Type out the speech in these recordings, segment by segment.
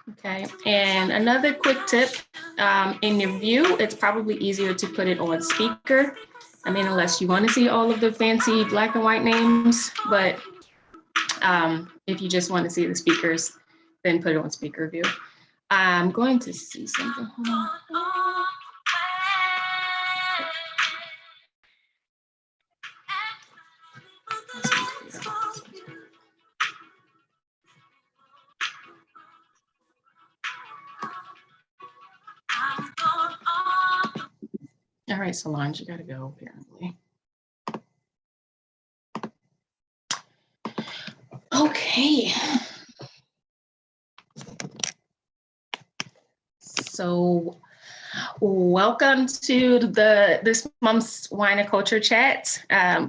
Okay, and another quick tip, in your view, it's probably easier to put it on speaker. I mean, unless you want to see all of the fancy black and white names, but if you just want to see the speakers, then put it on speaker view. I'm going to see something. All right, Solange, you gotta go apparently. Okay. So welcome to this month's Wine and Culture Chat,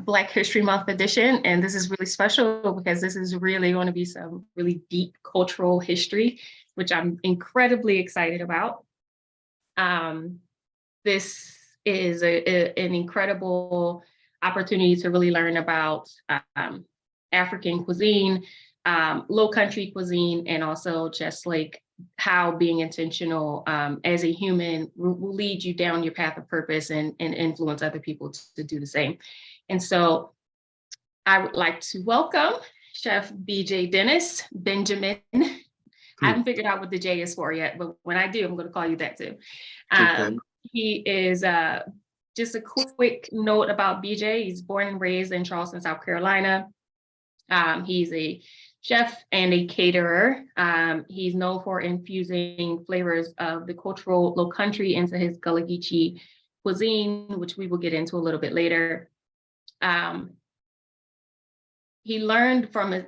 Black History Month edition. And this is really special because this is really going to be some really deep cultural history, which I'm incredibly excited about. This is an incredible opportunity to really learn about African cuisine, Lowcountry cuisine, and also just like how being intentional as a human will lead you down your path of purpose and influence other people to do the same. And so I would like to welcome Chef BJ Dennis Benjamin. I haven't figured out what the J is for yet, but when I do, I'm going to call you that too. Okay. He is just a quick note about BJ. He's born and raised in Charleston, South Carolina. He's a chef and a caterer. He's known for infusing flavors of the cultural Lowcountry into his Gullah cuisine, which we will get into a little bit later. He learned from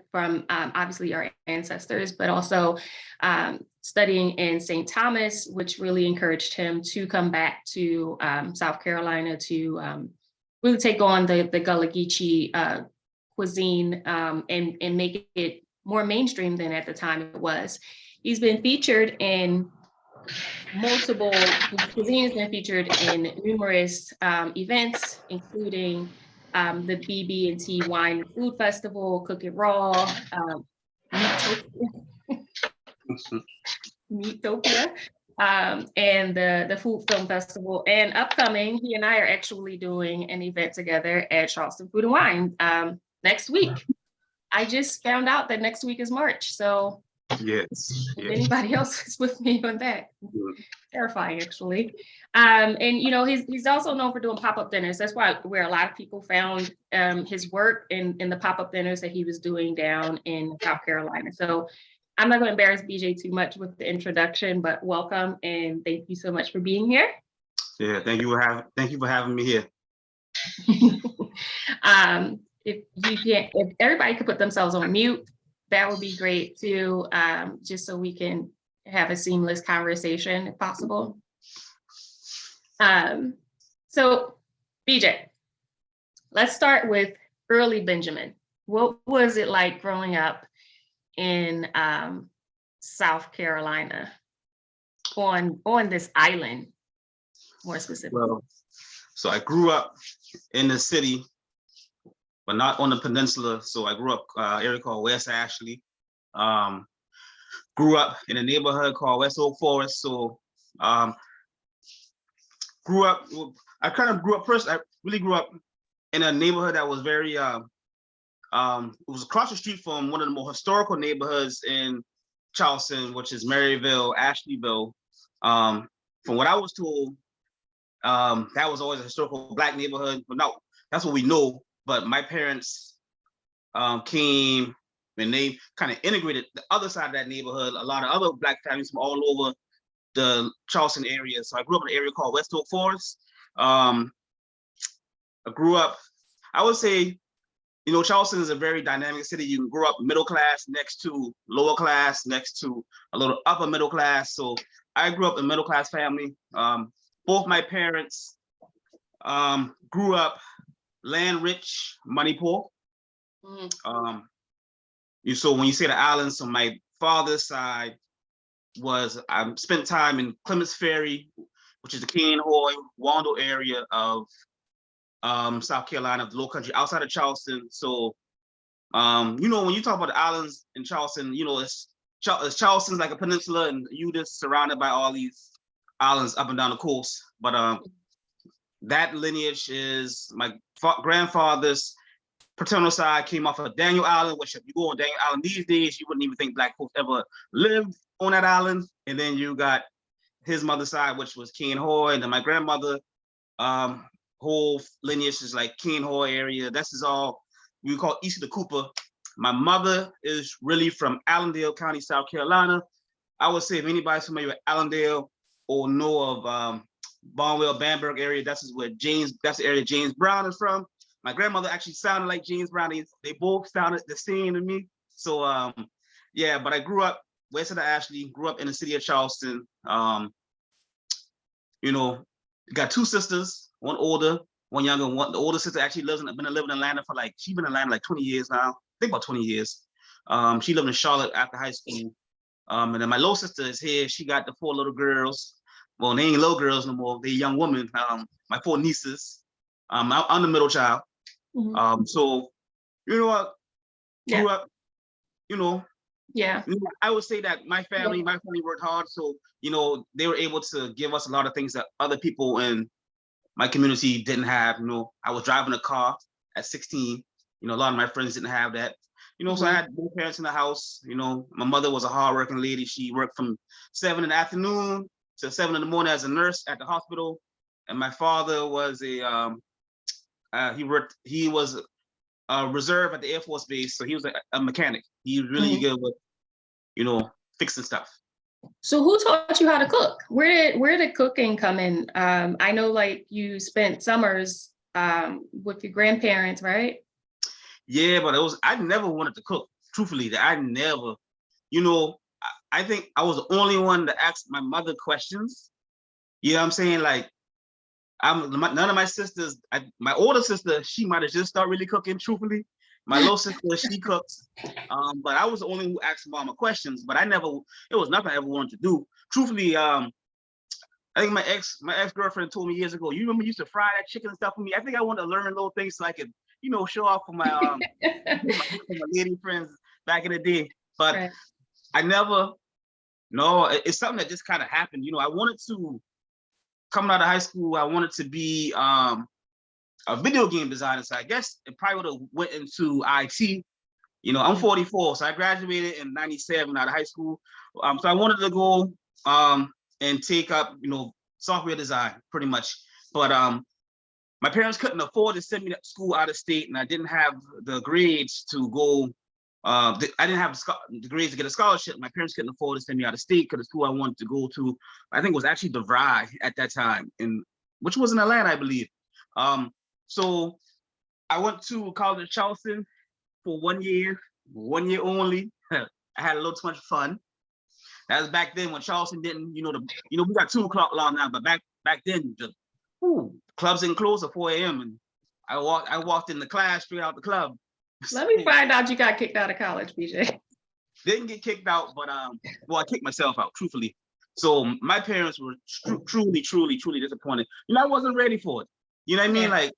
obviously our ancestors, but also studying in St. Thomas, which really encouraged him to come back to South Carolina to really take on the Gullah cuisine and make it more mainstream than at the time it was. He's been featured in multiple, cuisine has been featured in numerous events, including the BB&T Wine and Food Festival, Cook It Raw, Meatopia, and the Food Film Festival. And upcoming, he and I are actually doing an event together at Charleston Food and Wine next week. I just found out that next week is March, so yes. if anybody else is with me on that, terrifying actually. And you know, he's also known for doing pop-up dinners. That's where a lot of people found his work in the pop-up dinners that he was doing down in South Carolina. So I'm not going to embarrass BJ too much with the introduction, but welcome and thank you so much for being here. Yeah, thank you for having me here. If everybody could put themselves on mute, that would be great too, just so we can have a seamless conversation if possible. So BJ, let's start with early Benjamin. What was it like growing up in South Carolina on this island, more specifically? Well, so I grew up in the city, but not on the peninsula. So I grew up area called West Ashley. Grew up in a neighborhood called West Oak Forest. So I really grew up in a neighborhood that was very, it was across the street from one of the more historical neighborhoods in Charleston, which is Maryville, Ashleyville. From what I was told, that was always a historical Black neighborhood. But no, that's what we know. But my parents came and they kind of integrated the other side of that neighborhood, a lot of other Black families from all over the Charleston area. So I grew up in an area called West Oak Forest. I grew up, I would say, you know, Charleston is a very dynamic city. You can grow up middle class next to lower class, next to a little upper middle class. So I grew up in a middle class family. Both my parents grew up land rich, money poor. So when you say the islands, so my father's side was, I spent time in Clements Ferry, which is the King Hoy, Wando area of South Carolina, the Lowcountry, outside of Charleston. So, you know, when you talk about the islands in Charleston, you know, it's Charleston's like a peninsula, and you just surrounded by all these islands up and down the coast. But that lineage is my grandfather's paternal side came off of Daniel Island, which if you go on Daniel Island these days, you wouldn't even think Black folks ever lived on that island. And then you got his mother's side, which was King Hoy, and then my grandmother, whole lineage is like King Hoy area. This is all we call east of the Cooper. My mother is really from Allendale County, South Carolina. I would say if anybody's familiar with Allendale or know of Barnwell, Bamberg area, that's the area James Brown is from. My grandmother actually sounded like James Brown. They both sounded the same to me. So yeah, but I grew up west of the Ashley, grew up in the city of Charleston. You know, got two sisters, one older, one younger. The older sister actually been living in Atlanta for she's been in Atlanta like 20 years now. I think about 20 years. She lived in Charlotte after high school. And then my little sister is here. She got the 4 little girls. Well, they ain't little girls no more. They're young women. My 4 nieces. I'm the middle child. Mm-hmm. So, you know what? Yeah. Grew up, you know. Yeah. I would say that my family worked hard. So, you know, they were able to give us a lot of things that other people in my community didn't have. You know, I was driving a car at 16. You know, a lot of my friends didn't have that. You know, so I had both parents in the house. You know, my mother was a hardworking lady. She worked from 7 in the afternoon to 7 in the morning as a nurse at the hospital. And my father was he was a reserve at the Air Force Base. So he was a mechanic. He was really good with, you know, fixing stuff. So who taught you how to cook? Where did cooking come in? I know like you spent summers with your grandparents, right? Yeah, but I never wanted to cook. Truthfully, I never, you know, I think I was the only one that asked my mother questions. You know what I'm saying? Like, none of my sisters, my older sister, she might have just started really cooking, truthfully. My little sister, she cooks. But I was the only who asked mama questions, but it was nothing I ever wanted to do. Truthfully, I think my ex-girlfriend told me years ago, you remember you used to fry that chicken and stuff for me? I think I wanted to learn little things so I could, you know, show off for my my lady friends back in the day. But right. It's something that just kind of happened. You know, I wanted to, coming out of high school, I wanted to be a video game designer. So I guess it probably would have went into IT. You know, I'm 44, so I graduated in 97 out of high school. So I wanted to go and take up, you know, software design pretty much. But my parents couldn't afford to send me to school out of state, and I didn't have the grades to go. I didn't have the grades to get a scholarship. My parents couldn't afford to send me out of state because the school I wanted to go to, I think, was actually DeVry at that time, which was in Atlanta, I believe. So I went to college in Charleston for 1 year only. I had a little too much fun. That was back then when Charleston didn't, we got 2 o'clock law now, but back then, clubs didn't close at 4 a.m. and I walked in the class straight out the club. Let me find out you got kicked out of college, BJ. Didn't get kicked out, but I kicked myself out, truthfully. So my parents were truly disappointed. You know, I wasn't ready for it. You know what I mean? Like,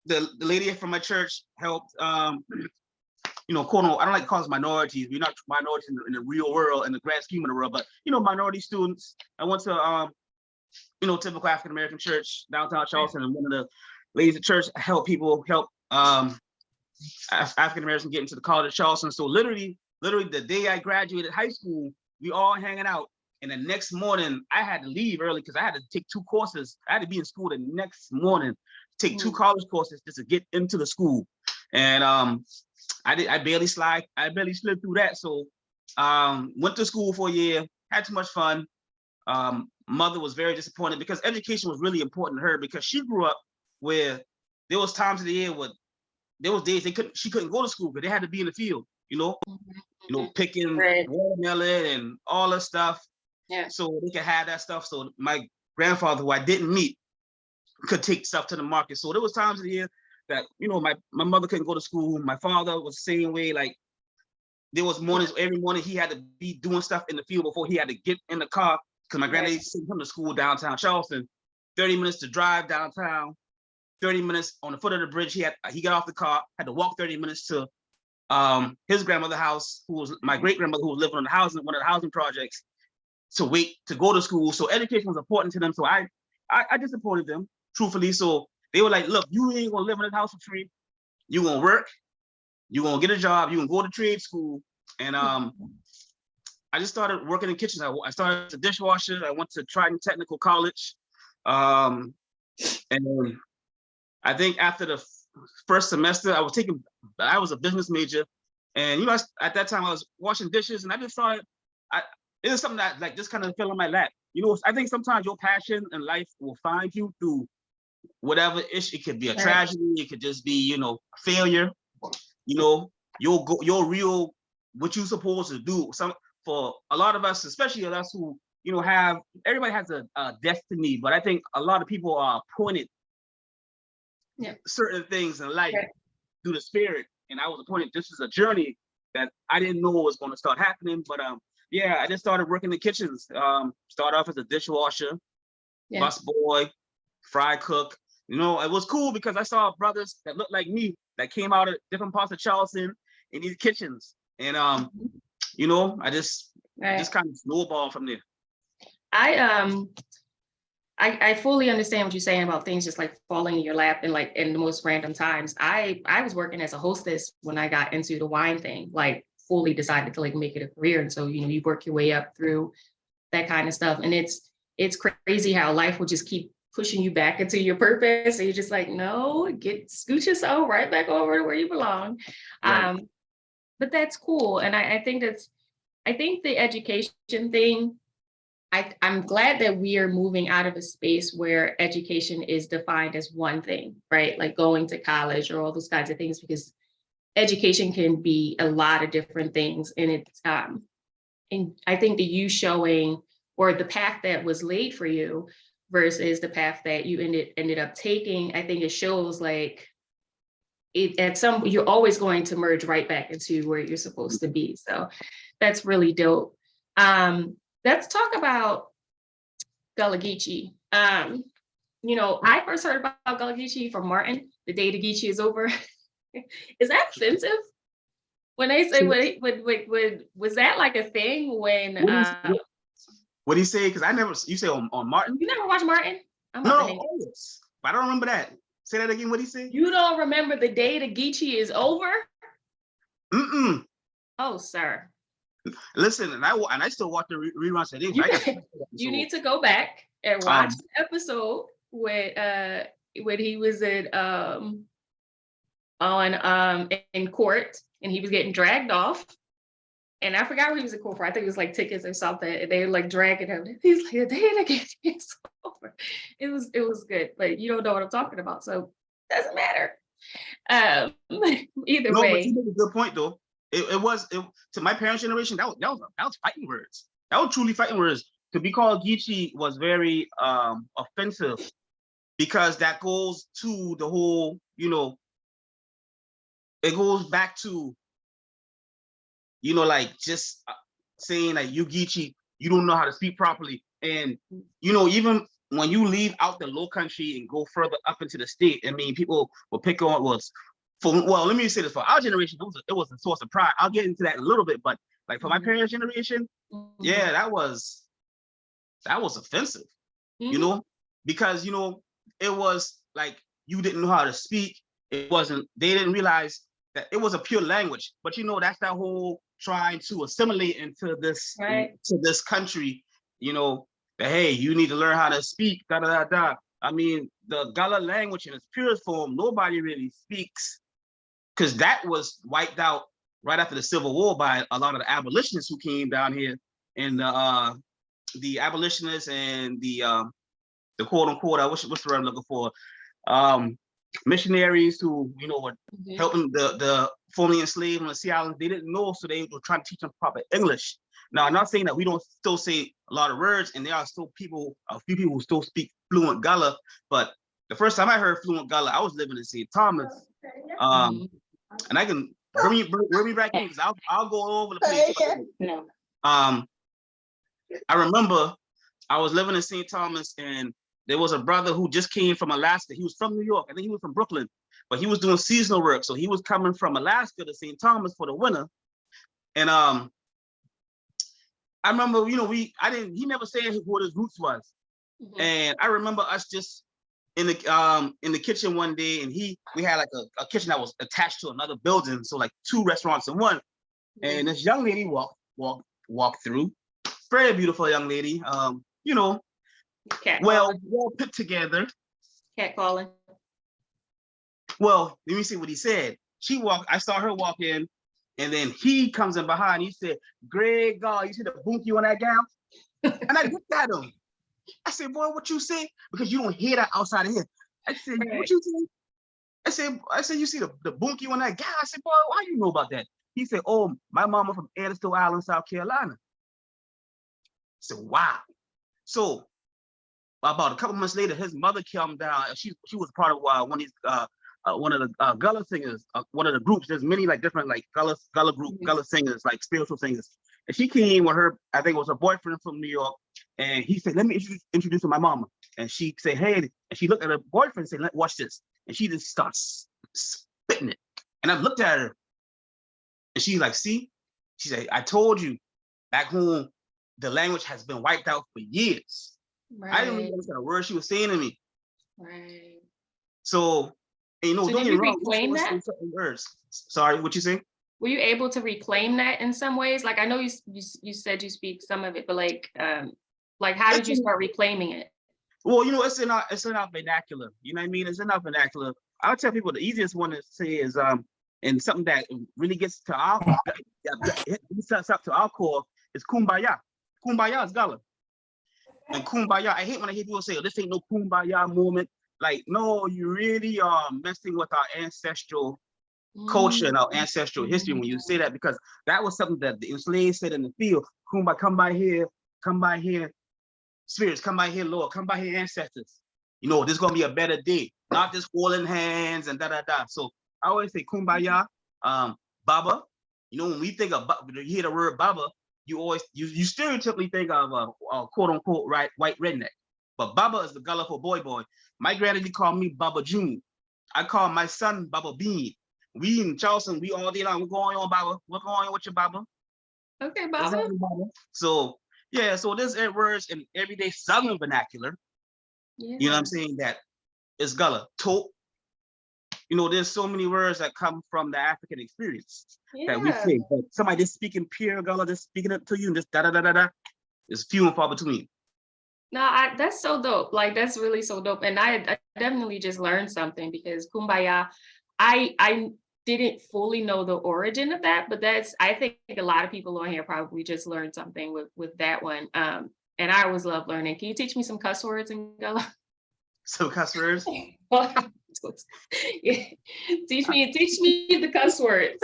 the lady from my church helped, quote, I don't like to call us minorities. We're not minorities in the real world, in the grand scheme of the world, but, minority students. I went to, typical African American church downtown Charleston, and one of the ladies at church help African Americans get into the college of Charleston. So literally the day I graduated high school, we all hanging out. And the next morning I had to leave early because I had to take 2 courses. I had to be in school the next morning, take 2 college courses just to get into the school. And I barely slid through that. So went to school for a year, had too much fun. Mother was very disappointed because education was really important to her, because she grew up where there was times of the year where there was days she couldn't go to school because they had to be in the field, picking watermelon and all that stuff. Yeah. So they could have that stuff. So my grandfather, who I didn't meet, could take stuff to the market. So there was times of the year that, my mother couldn't go to school. My father was the same way. Like, there was mornings, every morning he had to be doing stuff in the field before he had to get in the car, because my granddad sent him to school downtown Charleston, 30 minutes to drive downtown, 30 minutes on the foot of the bridge. He got off the car, had to walk 30 minutes to his grandmother's house, who was my great grandmother, who was living on the housing, one of the housing projects, to go to school. So education was important to them. So I disappointed them, truthfully. So they were like, look, you ain't gonna live in this house for free. You gonna work, you gonna get a job, you gonna go to trade school. And I just started working in kitchens. I started as a dishwasher. I went to Triton Technical College. And I think after the first semester, I was a business major. And, you know, at that time I was washing dishes, and I just thought, it is something that like just kind of fell in my lap. You know, I think sometimes your passion in life will find you through whatever issue. It could be a tragedy, it could just be, you know, failure. You know, your real, what you're supposed to do. For a lot of us, especially us who, you know, everybody has a destiny, but I think a lot of people are appointed certain things in life through the spirit. And I was appointed, this is a journey that I didn't know was going to start happening. But yeah, I just started working in kitchens. Started off as a dishwasher, bus boy, fry cook. You know, it was cool because I saw brothers that looked like me that came out of different parts of Charleston in these kitchens. And you know, I just kind of snowballed from there. I fully understand what you're saying about things just like falling in your lap and like in the most random times. I was working as a hostess when I got into the wine thing, like fully decided to like make it a career. And so, you know, you work your way up through that kind of stuff. And it's crazy how life will just keep pushing you back into your purpose. And you're just like, no, scoot yourself right back over to where you belong. Right. But that's cool. And I think the education thing, I'm glad that we are moving out of a space where education is defined as one thing, right? Like going to college or all those kinds of things, because education can be a lot of different things. And it's, and I think that you showing, or the path that was laid for you versus the path that you ended up taking, I think it shows like you're always going to merge right back into where you're supposed to be. So that's really dope. Let's talk about Gullah Geechee. You know, I first heard about Gullah Geechee from Martin, the day the Geechee is over. Is that offensive? When they say, was that like a thing when? What do you say? Because you say on Martin? You never watched Martin? No, always. But I don't remember that. Say that again, what do you say? You don't remember the day the Geechee is over? Mm-mm. Oh, sir. Listen, and I still watch the reruns today. You need to go back and watch the episode when he was in court and he was getting dragged off. And I forgot what he was in court for. I think it was like tickets or something. And they were like dragging him. He's like, the day the Geechee is over. It was good, but you don't know what I'm talking about, so it doesn't matter. Either way. But you make a good point though. It was to my parents' generation, that was fighting words. That was truly fighting words. To be called Geechee was very offensive, because that goes to the whole, you know, it goes back to, you know, like just saying like you Geechee, you don't know how to speak properly. And, you know, even when you leave out the low country and go further up into the state, I mean, people will pick on let me say this, for our generation, it was a source of pride. I'll get into that in a little bit, but like for my parents' generation, yeah, that was offensive, you know, because, you know, it was like you didn't know how to speak. They didn't realize that it was a pure language, but you know, that's that whole trying to assimilate into this country, you know, that, hey, you need to learn how to speak, da da da da. I mean, the Gullah language in its purest form, nobody really speaks, because that was wiped out right after the Civil War by a lot of the abolitionists who came down here, and the abolitionists and the quote unquote, what's the word I'm looking for, missionaries who, you know, were helping the formerly enslaved on the Sea Islands. They didn't know, so they were trying to teach them proper English. Now, I'm not saying that we don't still say a lot of words, and there are still a few people who still speak fluent Gullah, but the first time I heard fluent Gullah, I was living in St. Thomas. And I can bring me back in, because I'll go all over the place. No. I remember I was living in St. Thomas, and there was a brother who just came from Alaska. He was from New York. I think he was from Brooklyn, but he was doing seasonal work. So he was coming from Alaska to St. Thomas for the winter. And I remember, you know, he never said what his roots was. And I remember us just in the kitchen one day, and we had like a kitchen that was attached to another building, so like 2 restaurants in one. And this young lady walked through, very beautiful young lady, you know, well put together. Cat calling. Well, let me see what he said. I saw her walk in, and then he comes in behind. He said, "Great God, you see the bunkie on that gal?" And I looked at him. I said, "Boy, what you say?" Because you don't hear that outside of here. I said, "What you say?" I said, "You see the bunkie on that gal?" I said, "Boy, why you know about that?" He said, "Oh, my mama from Edison Island, South Carolina." I said, "Wow." So about a couple months later, his mother came down. She was part of one of these one of the Gullah singers, one of the groups. There's many like different like Gullah group, Gullah singers, like spiritual singers. And she came with her, I think it was her boyfriend from New York. And he said, "Let me introduce you to my mama." And she said, "Hey," and she looked at her boyfriend and said, "Watch this." And she just starts spitting it. And I looked at her and she's like, "See?" She said, "I told you, back home, the language has been wiped out for years." Right. I didn't really understand a word she was saying to me. Right. So, and, you know, so don't get me wrong. Reclaim that? Certain words. Sorry, what you say? Were you able to reclaim that in some ways? Like, I know you said you speak some of it, but like how did you start reclaiming it? Well, you know, it's in our vernacular. You know what I mean? It's in our vernacular. I'll tell people the easiest one to say is and something that really gets to our core is kumbaya. Kumbaya is Gullah. And kumbaya, I hate when I hear people say, "Oh, this ain't no kumbaya moment." Like, no, you really are messing with our ancestral culture and our ancestral history when you say that, because that was something that the enslaved said in the field. Kumbaya, come by here, spirits, come by here, Lord, come by here, ancestors. You know, this is gonna be a better day, not just holding hands and da. So I always say kumbaya, baba. You know, when we think of, when you hear the word baba, you stereotypically think of a quote unquote white redneck. But Baba is the Gullah for boy. My granddaddy called me Baba June. I call my son Baba Bean. We in Charleston, we all day long. What's going on, Baba? What's going on with your Baba? Okay, Baba. So yeah, so there's words in everyday Southern vernacular. Yeah. You know what I'm saying? That is Gullah. Tote. You know, there's so many words that come from the African experience that we say. But somebody just speaking pure Gullah, just speaking it to you, and just da is few and far between. No, that's so dope. Like, that's really so dope. And I definitely just learned something, because kumbaya, I didn't fully know the origin of that, but I think a lot of people on here probably just learned something with that one. And I always love learning. Can you teach me some cuss words in Gullah? Some cuss words? Yeah. Teach me the cuss words.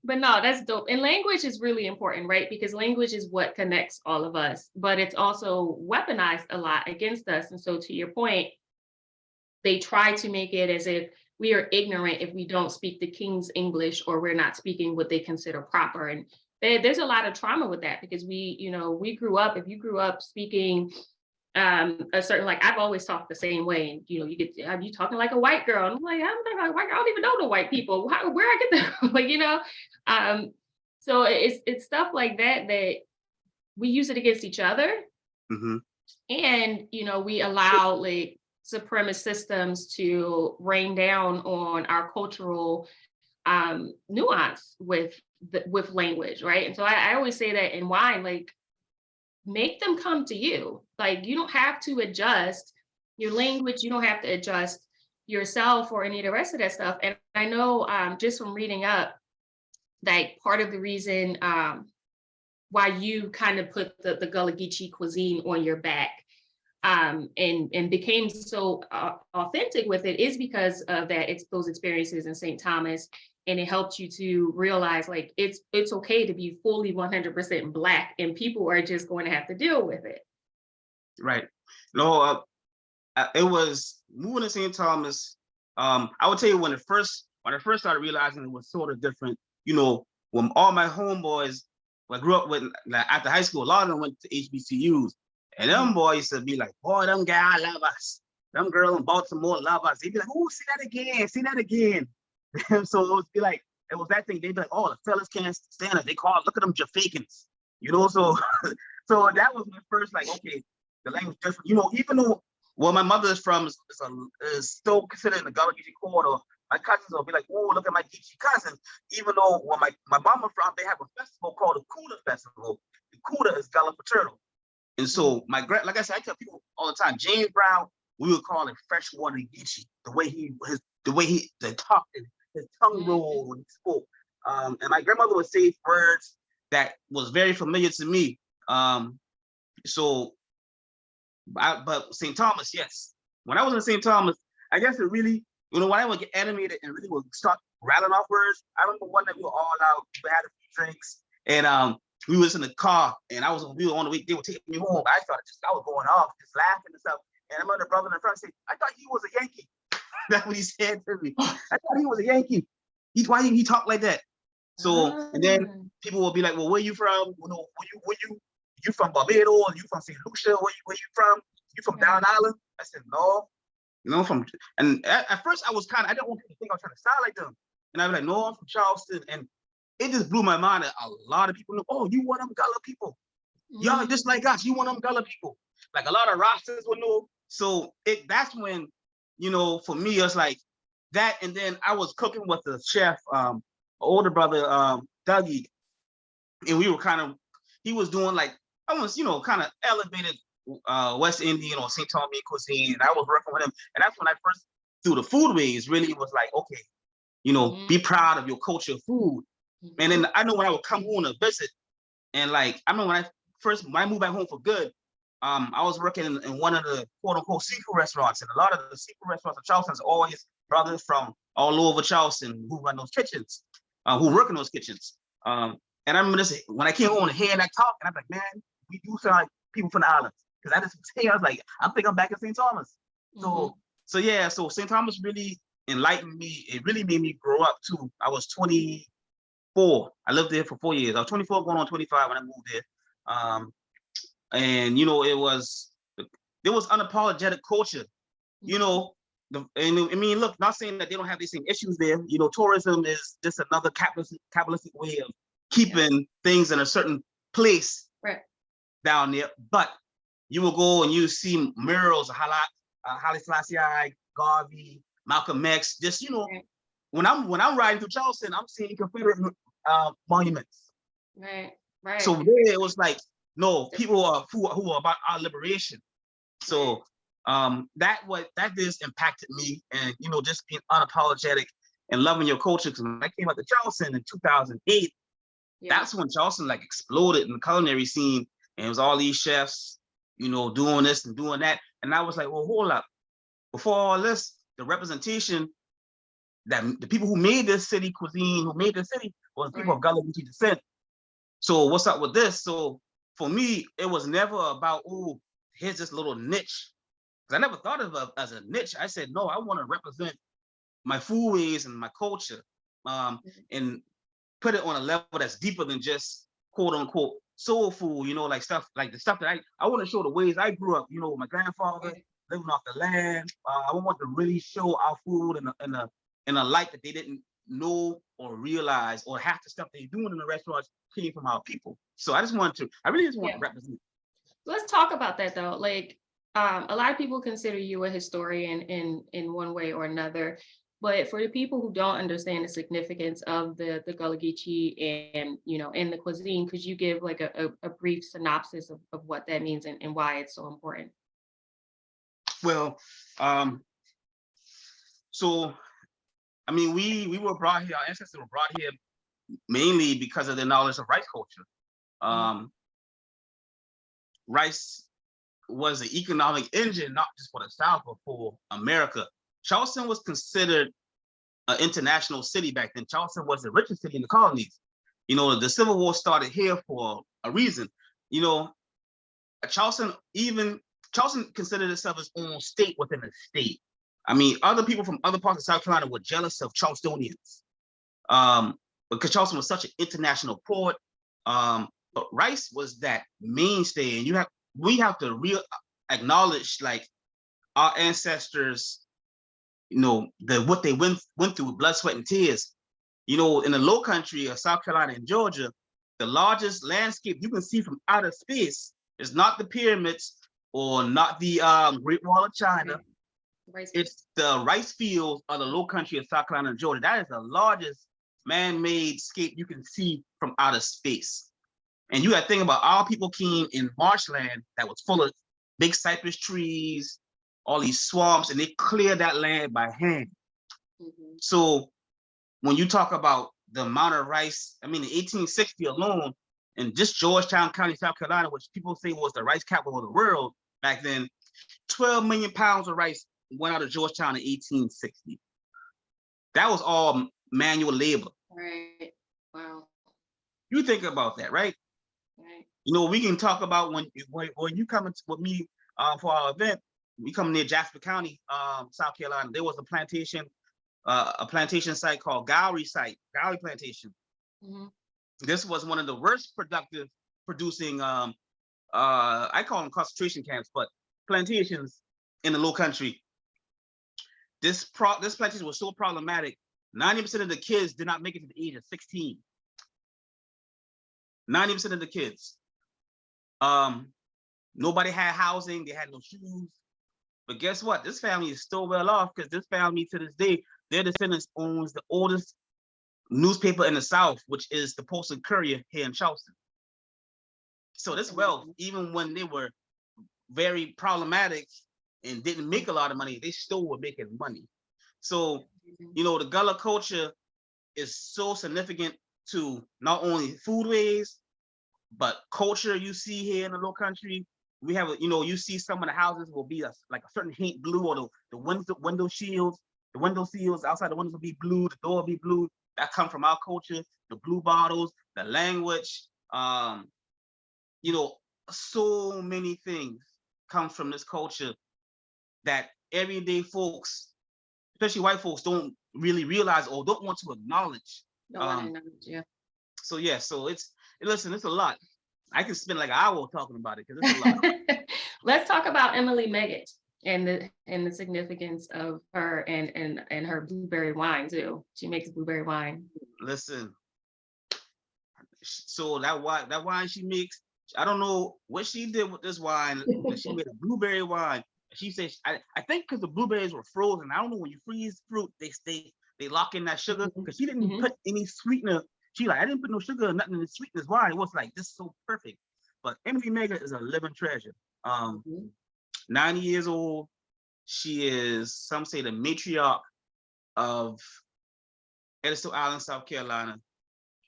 But no, that's dope. And language is really important, right? Because language is what connects all of us, but it's also weaponized a lot against us. And so, to your point, they try to make it as if we are ignorant if we don't speak the King's English, or we're not speaking what they consider proper. And there's a lot of trauma with that, because we grew up, if you grew up speaking a certain, like, I've always talked the same way, and you talking like a white girl, and I'm like, I'm talking like a white girl, I don't even know the white people. Where I get that? Like, so it's stuff like that we use it against each other. And we allow like supremacist systems to rain down on our cultural nuance with language, right? And so I always say that in wine, like, make them come to you. Like, you don't have to adjust your language. You don't have to adjust yourself or any of the rest of that stuff. And I know just from reading up, like, part of the reason why you kind of put the Gullah Geechee cuisine on your back and became so authentic with it is because of those experiences in St. Thomas. And it helped you to realize, like, it's okay to be fully 100% Black, and people are just going to have to deal with it. Right. No, it was moving to St. Thomas. I would tell you, when I first started realizing it was sort of different, when all my homeboys, I grew up with, like, after high school, a lot of them went to HBCUs, and them boys used to be like, "Boy, them guys love us." them girls in Baltimore love us. They'd be like, oh, see that again, see that again. So it would be like, it was that thing. They'd be like, oh, the fellas can't stand us. They call, look at them Jafakins, you know. So, so that was my first, like, okay, the language different, you know. Even though where my mother is from is still considered in the Gullah Geechee corridor, my cousins will be like, oh, look at my Geechee cousins. Even though where my mama from, they have a festival called the Kuda Festival. The Kuda is Gullah for turtle. And so like I said, I tell people all the time, James Brown, we would call it freshwater Geechee. The way he talked, his tongue rolled when he spoke. And my grandmother would say words that was very familiar to me. But St. Thomas, yes. When I was in St. Thomas, I guess it really, you know, when I would get animated and really would start rattling off words. I remember one that we were all out, we had a few drinks, and we was in the car, and we were on the way, they were taking me home. I was going off, just laughing and stuff. And I remember the brother in front said, I thought he was a Yankee. That's what he said to me. I thought he was a Yankee. Why he talk like that? So, and then people will be like, well, where you from? You know, you from Barbados? You from St. Lucia? Where you from? You from Down Island? I said, no. You know, and at first I didn't want people to think I was trying to sound like them. And I'd be like, no, I'm from Charleston. And it just blew my mind that a lot of people know, oh, you one of them Gullah people. Y'all just like us, you one of them Gullah people. Like a lot of Rastas would know. So that's when, you know, for me, it's like that. And then I was cooking with the chef, older brother, Dougie. And we were he was doing like, almost, you know, kind of elevated West Indian or St. Thomas cuisine. And I was working with him. And that's when I first, through the foodways, really was like, okay, you know, be proud of your culture of food. And then I know when I would come home to visit, and like, I remember when I moved back home for good, I was working in one of the quote unquote seafood restaurants. And a lot of the seafood restaurants in Charleston is always brothers from all over Charleston who run those kitchens, who work in those kitchens. And I remember this, when I came home and hearing that talk, and I'm like, man, we do sound like people from the islands. Because I was like, I think I'm back in St. Thomas. So St. Thomas really enlightened me. It really made me grow up too. I was 24. I lived there for 4 years. I was 24 going on 25 when I moved there. And you know, there was unapologetic culture. You know, and I mean, look, not saying that they don't have the same issues there. You know, tourism is just another capitalistic way of keeping things in a certain place down there. But you will go and you see murals of Haile Selassie, Garvey, Malcolm X. Just, you know, when I'm riding through Charleston, I'm seeing Confederate monuments. Right. So there it was like, no, people who are about our liberation. So that just impacted me, and you know, just being unapologetic and loving your culture. Because when I came out to Charleston in 2008, that's when Charleston like exploded in the culinary scene, and it was all these chefs, you know, doing this and doing that. And I was like, well, hold up. Before all this, the representation that the people who made this city cuisine, who made this city, was people of Gullah Geechee descent. So what's up with this? So for me, it was never about, oh, here's this little niche. Because I never thought of it as a niche. I said, no, I want to represent my foodways and my culture, and put it on a level that's deeper than just quote unquote soul food, you know, like stuff like the stuff that I want to show the ways I grew up, you know, with my grandfather living off the land. I want to really show our food in a light that they didn't know or realize, or half the stuff they're doing in the restaurants came from our people. So I really just want to represent. Let's talk about that though. Like, a lot of people consider you a historian in one way or another, but for the people who don't understand the significance of the Gullah Geechee and, you know, in the cuisine, could you give like a brief synopsis of what that means and why it's so important? Well, so I mean, we were brought here, our ancestors were brought here mainly because of their knowledge of rice culture. Rice was an economic engine, not just for the South, but for America. Charleston was considered an international city back then. Charleston was the richest city in the colonies. You know, the Civil War started here for a reason. You know, Charleston considered itself its own state within a state. I mean, other people from other parts of South Carolina were jealous of Charlestonians, because Charleston was such an international port. But rice was that mainstay, and we have to acknowledge, like, our ancestors, what they went through with blood, sweat, and tears. In the Low Country of South Carolina and Georgia, the largest landscape you can see from outer space is not the pyramids or not the Great Wall of China. It's the rice fields of the Low Country of South Carolina and Georgia. That is the largest man-made scape you can see from outer space. And you got to think about all people came in marshland that was full of big cypress trees, all these swamps, and they cleared that land by hand. Mm-hmm. So when you talk about the amount of rice, in 1860 alone, in just Georgetown County, South Carolina, which people say was the rice capital of the world back then, 12 million pounds of rice went out of Georgetown in 1860. That was all manual labor. Right. Wow. You think about that, right? Right. We can talk about when you come with me for our event. We come near Jasper County, South Carolina. There was a plantation site called Gowrie Plantation. Mm-hmm. This was one of the worst producing, I call them concentration camps, but plantations in the Low Country. This plantation was so problematic. 90% of the kids did not make it to the age of 16. 90% of the kids. Nobody had housing. They had no shoes. But guess what? This family is still well off because this family, to this day, their descendants owns the oldest newspaper in the South, which is the Post and Courier here in Charleston. So this wealth, even when they were very problematic and didn't make a lot of money, they still were making money. So, the Gullah culture is so significant to not only foodways, but culture you see here in the Low Country. We have, you see some of the houses will be like a certain paint blue, or the window shields, the window seals outside the windows will be blue, the door will be blue. That come from our culture, the blue bottles, the language, so many things come from this culture that everyday folks, especially white folks, don't really realize or don't want to acknowledge. Yeah. So it's a lot. I can spend like an hour talking about it because it's a lot. Let's talk about Emily Meggett and the significance of her and her blueberry wine too. She makes blueberry wine. Listen, so that wine she makes, I don't know what she did with this wine. She made a blueberry wine. She says, I think because the blueberries were frozen. I don't know, when you freeze fruit, they lock in that sugar, because she didn't put any sweetener. She I didn't put no sugar or nothing in the sweetness wine. It was like, this is so perfect. But Emily Meggett is a living treasure. 90 years old. She is, some say, the matriarch of Edison Island, South Carolina.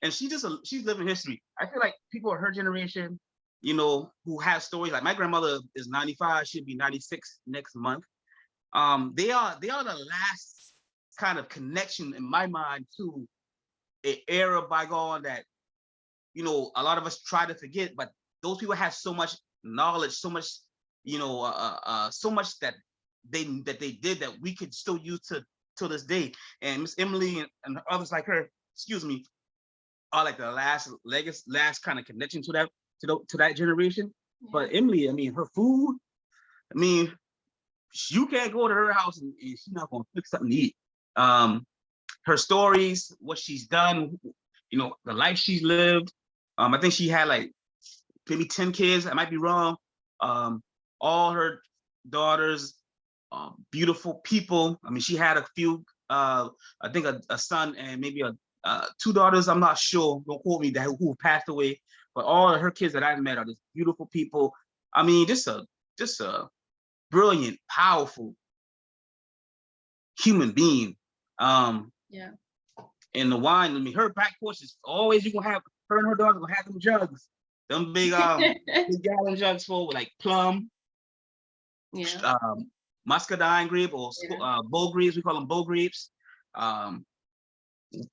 And she's living history. I feel like people of her generation, who have stories, like my grandmother is 95, she'll be 96 next month. They are the last kind of connection in my mind to an era bygone that, a lot of us try to forget, but those people have so much knowledge, so much, so much that they did that we could still use to this day. And Miss Emily and others like her, are like the last kind of connection to that generation. Yeah. But Emily, her food, you can't go to her house and she's not gonna fix something to eat. Her stories, what she's done, the life she's lived. I think she had like maybe 10 kids. I might be wrong. All her daughters, beautiful people. She had a few. I think a son and maybe two daughters. I'm not sure. Don't quote me. Who passed away. But all of her kids that I've met are just beautiful people. Just a brilliant, powerful human being. Yeah. And the wine, her back porch is always, you gonna have her and her daughter gonna have them jugs, them big big gallon jugs full with like plum, muscadine grape or bow grapes. We call them bow grapes.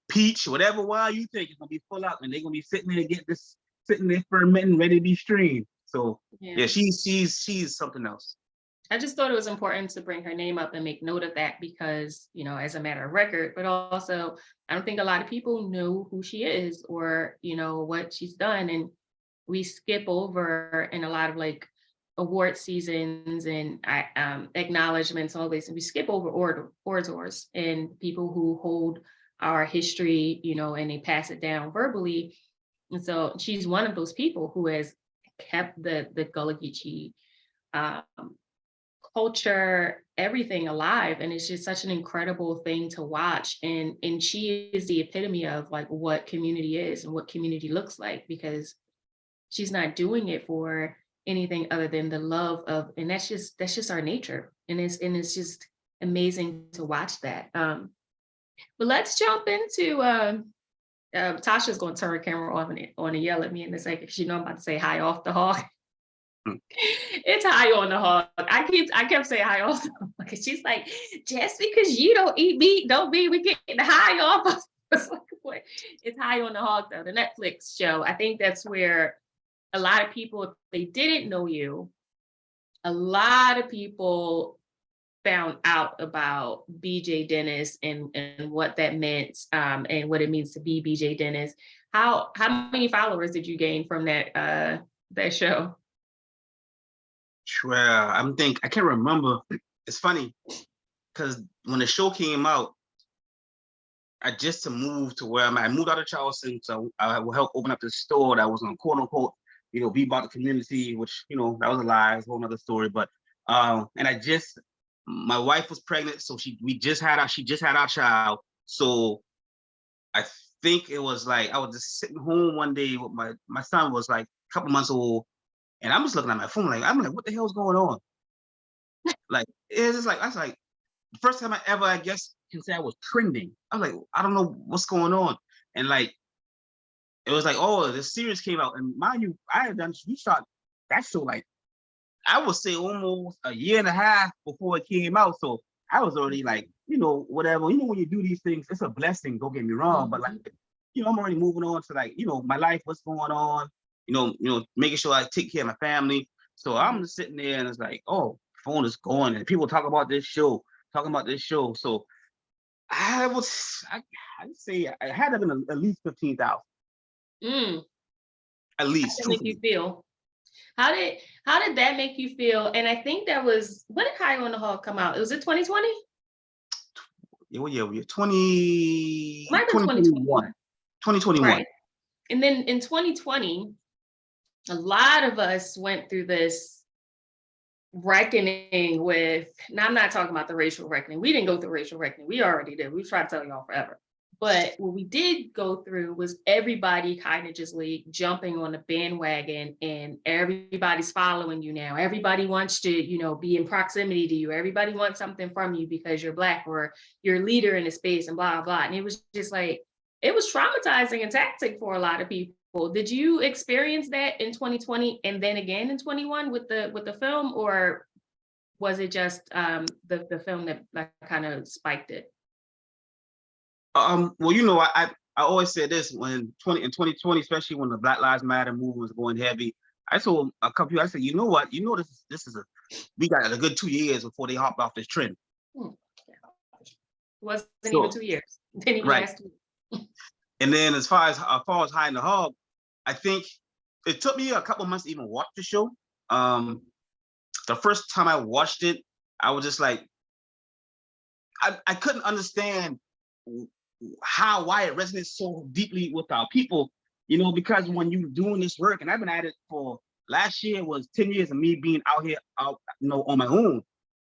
Peach, whatever wine you think is gonna be full up, and they're gonna be sitting there fermenting, ready to be streamed. So she's something else. I just thought it was important to bring her name up and make note of that because, as a matter of record, but also I don't think a lot of people know who she is or, what she's done. And we skip over in a lot of award seasons and acknowledgments, all this, and we skip over orators and people who hold our history, you know, and they pass it down verbally. And so she's one of those people who has kept the Gullah Geechee um, culture, everything alive. And it's just such an incredible thing to watch. And she is the epitome of like what community is and what community looks like, because she's not doing it for anything other than the love of, and that's just our nature. And it's just amazing to watch that. But let's jump into Tasha's going to turn her camera off and yell at me in a second, because you know I'm about to say high off the hog. It's high on the hog. I kept saying high off the hog, because she's like, just because you don't eat meat don't mean we get the high off. It's like, what? It's high on the hog though, the Netflix show. I think that's where a lot of people, if they didn't know you, a lot of people found out about BJ Dennis and what that meant, and what it means to be BJ Dennis. How many followers did you gain from that show? Well, I can't remember. It's funny because when the show came out, I just moved to where I'm at. I moved out of Charleston, so I will help open up this store that was on quote unquote, you know, be about the community, which, you know, that was a lie, it's a whole other story. But and my wife was pregnant, so she just had our child. So I think it was like I was just sitting home one day with my son was like a couple months old, and I'm just looking at my phone like I'm like, what the hell's going on? Like it's just like I was like, the first time I ever, I guess, can say I was trending. I was like, I don't know what's going on, and like it was like, oh, the series came out, and mind you, we shot that show like I would say almost a year and a half before it came out. So I was already like, you know, whatever. You know, when you do these things, it's a blessing. Don't get me wrong, but like, you know, I'm already moving on to like, you know, my life, what's going on. You know, making sure I take care of my family. So I'm just sitting there, and it's like, oh, phone is going, and people talking about this show. So I'd say I had to been at least 15,000. At least. How did it make you feel? How did that make you feel? And I think that was, when did High on the Hog come out? Was it 2020? Yeah, we're 2021. 2021. Right. And then in 2020, a lot of us went through this reckoning with, now I'm not talking about the racial reckoning. We didn't go through racial reckoning. We already did. We tried to tell y'all forever. But what we did go through was everybody kind of just like jumping on the bandwagon, and everybody's following you now. Everybody wants to, you know, be in proximity to you. Everybody wants something from you because you're Black or you're a leader in the space and blah, blah. And it was just like, it was traumatizing and taxing for a lot of people. Did you experience that in 2020 and then again in 21 with the film, or was it just the film that kind of spiked it? Well, you know, I always said this in 2020, especially when the Black Lives Matter movement was going heavy. I told a couple people, I said, you know what, we got a good 2 years before they hop off this trend. It wasn't even 2 years. Didn't even last 2 years. And then as far as High on the Hog, I think it took me a couple months to even watch the show. The first time I watched it, I was just like, I couldn't understand why it resonates so deeply with our people, you know, because when you're doing this work, and I've been at it for, last year was 10 years of me being out here, you know, on my own,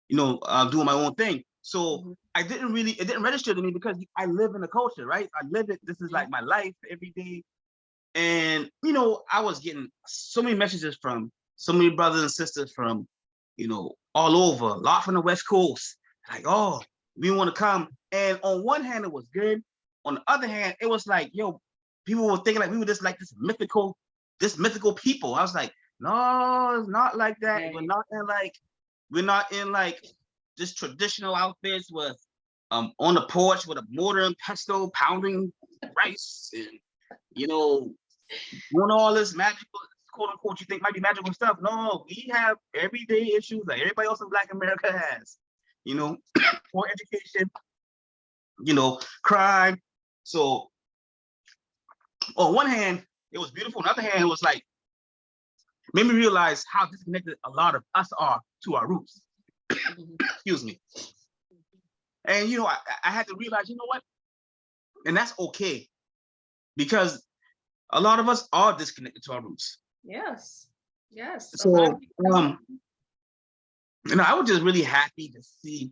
you know, doing my own thing. So it didn't register to me because I live in the culture, right? I live it. This is like my life every day. And, you know, I was getting so many messages from so many brothers and sisters from, you know, all over, a lot from the West Coast, like, oh, we want to come. And on one hand, it was good. On the other hand, it was like, yo, people were thinking like we were just like this mythical people. I was like, no, it's not like that. Right. We're not in like just traditional outfits with on the porch with a mortar and pestle pounding rice and, you know, doing all this magical, quote unquote, you think might be magical stuff. No, we have everyday issues like everybody else in Black America has, you know, poor education, you know, crime. So on one hand, it was beautiful. On the other hand, it was like made me realize how disconnected a lot of us are to our roots. Excuse me. And you know, I had to realize, you know what? And that's okay, because a lot of us are disconnected to our roots. Yes. Yes. So you know, I was just really happy to see,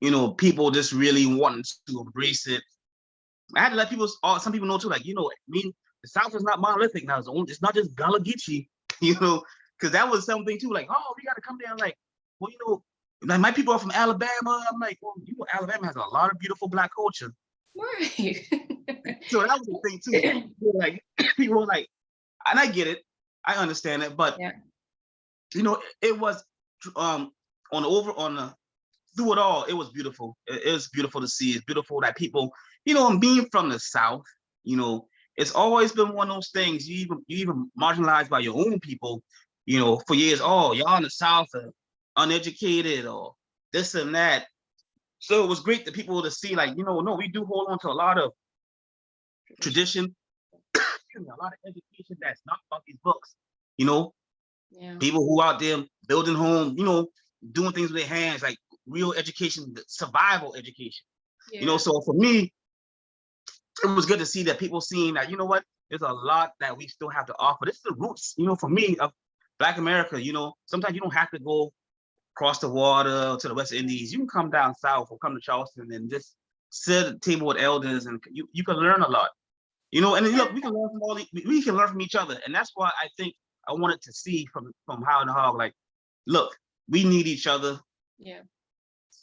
you know, people just really wanting to embrace it. I had to let some people know too, like, you know, I mean, the South is not monolithic now. It's not just Gullah, you know, because that was something too, like, oh, we got to come down, like, well, you know, like my people are from Alabama. I'm like, well, you know, Alabama has a lot of beautiful Black culture. Right. So that was the thing too. Like, people were like, and I get it, I understand it, but Yeah. you know, it was through it all, it was beautiful. It was beautiful to see. It's beautiful that people, you know, and being from the South, you know, it's always been one of those things. You even marginalized by your own people, you know, for years. Oh, y'all in the South are uneducated or this and that. So it was great that people to see, like, you know, no, we do hold on to a lot of tradition, a lot of education that's not about these books. You know, people who out there building homes, you know, doing things with their hands, like real education, survival education. You know, so for me, it was good to see that people seeing that, you know what, there's a lot that we still have to offer. This is the roots, you know, for me, of Black America. You know, sometimes you don't have to go across the water to the West Indies. You can come down south or come to Charleston and just sit at the table with elders, and you can learn a lot. You know, and then, look, we can learn from we can learn from each other, and that's why I think I wanted to see from How and the Hog, like, look, we need each other. Yeah.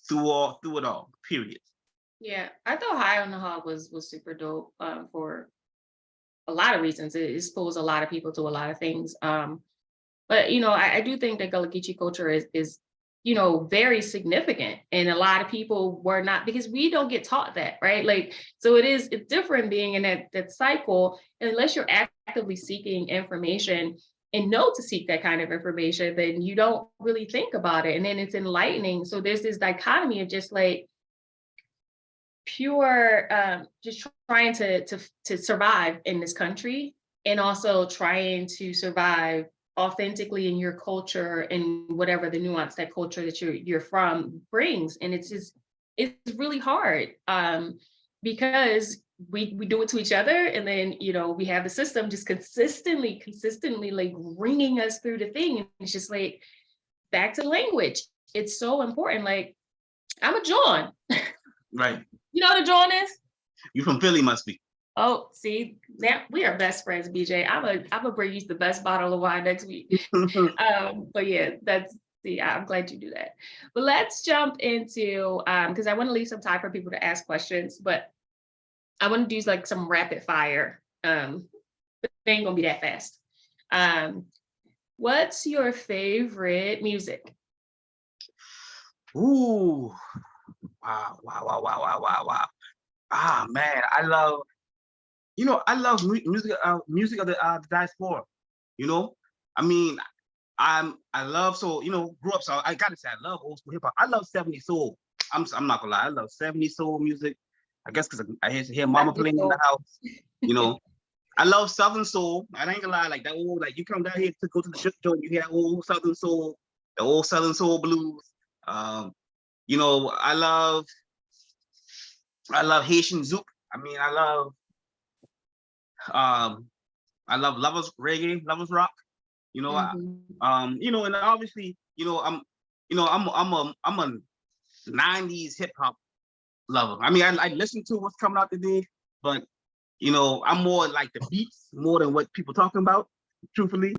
Through it all. Period. Yeah, I thought High on the Hog was super dope for a lot of reasons. It exposed a lot of people to a lot of things. But you know, I do think that Gullah Geechee culture is you know, very significant, and a lot of people were not, because we don't get taught that, right? Like, so it's different being in that cycle, unless you're actively seeking information and know to seek that kind of information, then you don't really think about it, and then it's enlightening. So there's this dichotomy of just like pure just trying to survive in this country, and also trying to survive authentically in your culture and whatever the nuance that culture that you're from brings. And it's really hard because we do it to each other, and then, you know, we have the system just consistently like bringing us through the thing. And it's just like, back to language, it's so important. Like, I'm a John. Right. You know what a John is? You from Philly, must be. Oh, see, now we are best friends, BJ. I'm gonna bring you the best bottle of wine next week. But yeah, I'm glad you do that. But let's jump into because I want to leave some time for people to ask questions, but I want to do like some rapid fire. But they ain't gonna be that fast. What's your favorite music? Ooh, wow. Ah, man, I love music of the diaspora. You know, I mean, I love, so, you know, grew up, so I gotta say I love old school hip hop. I love 70s soul. I'm not gonna lie, I love 70s soul music. I guess because I hear mama playing in the house. You know, I love Southern soul. I ain't gonna lie, like that old, like you come down here to go to the strip joint, you hear that old Southern soul, the old Southern soul blues. You know, I love Haitian zouk. I mean, I love lovers reggae, lovers rock. You know, you know, and obviously, you know, I'm a 90s hip hop lover. I mean, I listen to what's coming out today, but you know, I'm more like the beats more than what people talking about, truthfully.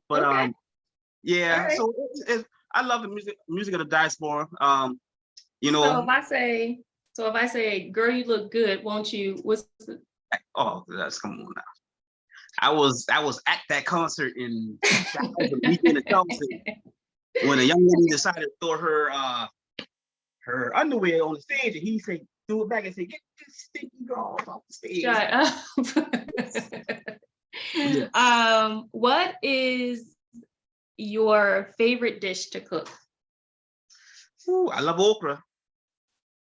But yeah, right. So I love the music of the diaspora. You know, so if I say, girl, you look good, won't you? What's the... Oh, that's, come on now. I was at that concert in the weekend of Charleston when a young lady decided to throw her underwear on the stage, and he said, threw it back and said, "Get this stinky girl off the stage." Shut up. What is your favorite dish to cook? Ooh, I love okra.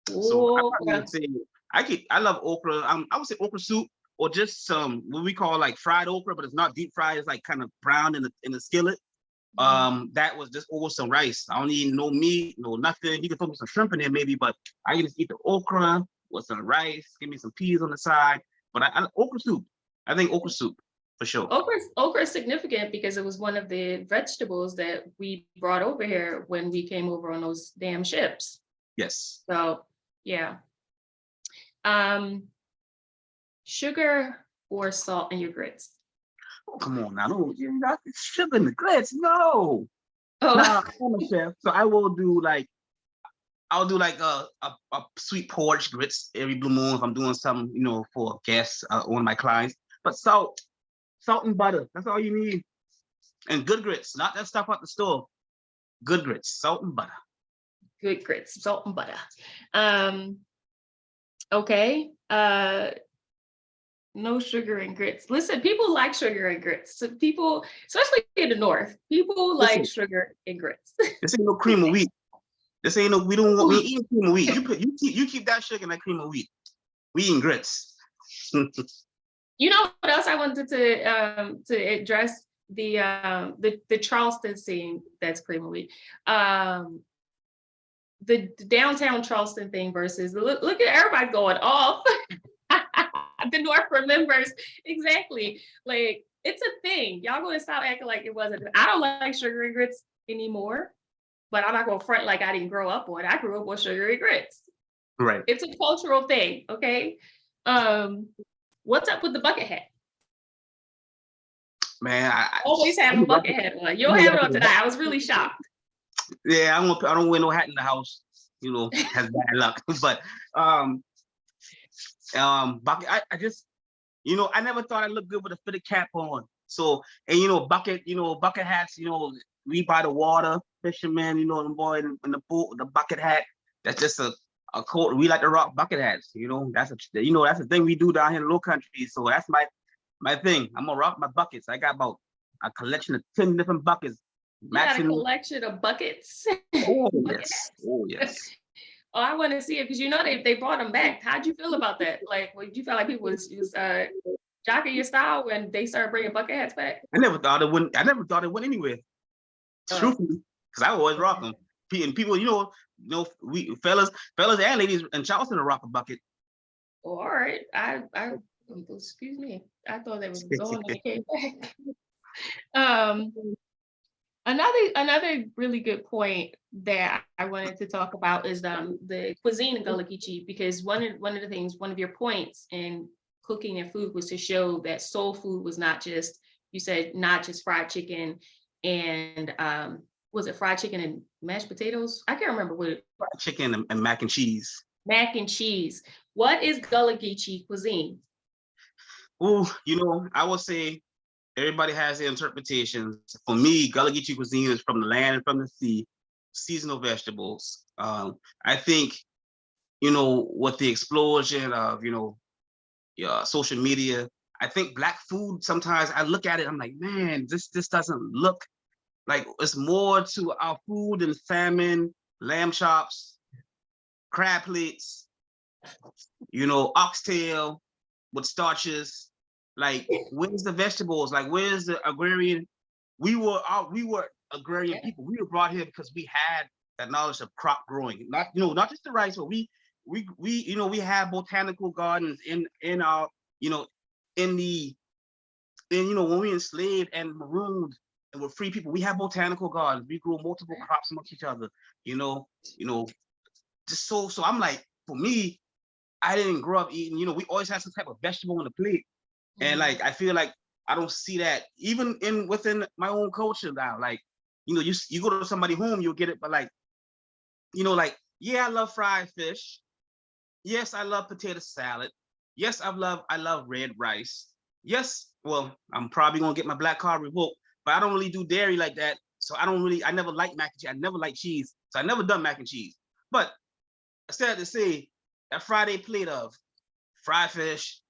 So I love okra. I would say okra soup. or just some what we call like fried okra, but it's not deep fried. It's like kind of brown in the skillet. That was just over some rice. I don't need no meat, no nothing. You can throw me some shrimp in there maybe, but I can just eat the okra with some rice. Give me some peas on the side. But I okra soup. I think okra soup for sure. Okra is significant because it was one of the vegetables that we brought over here when we came over on those damn ships. Yes. So yeah. Sugar or salt in your grits? Oh, come on now, no, you got sugar in the grits. No. Oh, Nah, I'm a chef, so I'll do like a sweet porridge grits every blue moon if I'm doing something, you know, for guests, one of my clients. But salt and butter, that's all you need. And good grits, not that stuff out the store. Good grits, salt and butter. good grits, salt and butter. Okay. No sugar and grits. Listen, people like sugar and grits. So people, especially in the North, people Listen, like sugar and grits. this ain't no cream of wheat. This ain't no. We ain't eating cream of wheat. You keep that sugar and that cream of wheat. We eating grits. You know what else I wanted to address? The Charleston scene that's cream of wheat. The downtown Charleston thing versus look at everybody going off. The North remembers exactly. Like it's a thing. Y'all gonna stop acting like it wasn't. I don't like sugar and grits anymore, but I'm not gonna front like I didn't grow up on it. I grew up on sugar and grits. Right. It's a cultural thing. Okay. What's up with the bucket hat? Man, I always have a bucket hat on. You don't have it on tonight. I was really shocked. Yeah, I don't wear no hat in the house. You know, has bad luck. But bucket. I just, you know, I never thought I looked good with a fitted cap on. So, and you know, bucket hats. You know, we by the water, fishermen. You know, the boy in the boat, the bucket hat. That's just a coat. We like to rock bucket hats. You know, that's the thing we do down here in the Lowcountry. So that's my thing. I'm gonna rock my buckets. I got about a collection of 10 different buckets. You got a collection of buckets. Oh yes. Oh yes. Oh, I want to see it because you know they brought them back. How'd you feel about that? Like, did you feel like people was jocking your style when they started bringing bucket hats back? I never thought it went anywhere. Truthfully, because I always rock them. And people, you know, we fellas and ladies in Charleston rock a bucket. Oh, all right. I excuse me. I thought they was gone when they came back. Another really good point that I wanted to talk about is the cuisine in Gullah Geechee, because one of your points in cooking and food was to show that soul food was not just, you said not just fried chicken and was it fried chicken and mashed potatoes? I can't remember what it. Fried chicken and mac and cheese. Mac and cheese. What is Gullah Geechee cuisine? Oh, you know, I would say everybody has their interpretations. For me, Gullah Geechee cuisine is from the land and from the sea, seasonal vegetables. I think, you know, with the explosion of, you know, social media, I think Black food, sometimes I look at it, I'm like, man, this doesn't look like, it's more to our food than salmon, lamb chops, crab plates, you know, oxtail with starches. Like, where's the vegetables? Like, where's the agrarian? We were agrarian people. We were brought here because we had that knowledge of crop growing. Not just the rice, but we have botanical gardens in our, you know, when we enslaved and marooned and were free people, we have botanical gardens. We grew multiple crops amongst each other. You know, just so I'm like, for me, I didn't grow up eating. You know, we always had some type of vegetable on the plate. And like, I feel like I don't see that even within my own culture now. Like, you know, you go to somebody's home, you'll get it, but like, you know, like, yeah, I love fried fish. Yes, I love potato salad. Yes, I love red rice. Yes, well, I'm probably gonna get my black card revoked, but I don't really do dairy like that. So I never liked mac and cheese. I never liked cheese. So I never done mac and cheese. But I said to say that Friday plate of fried fish,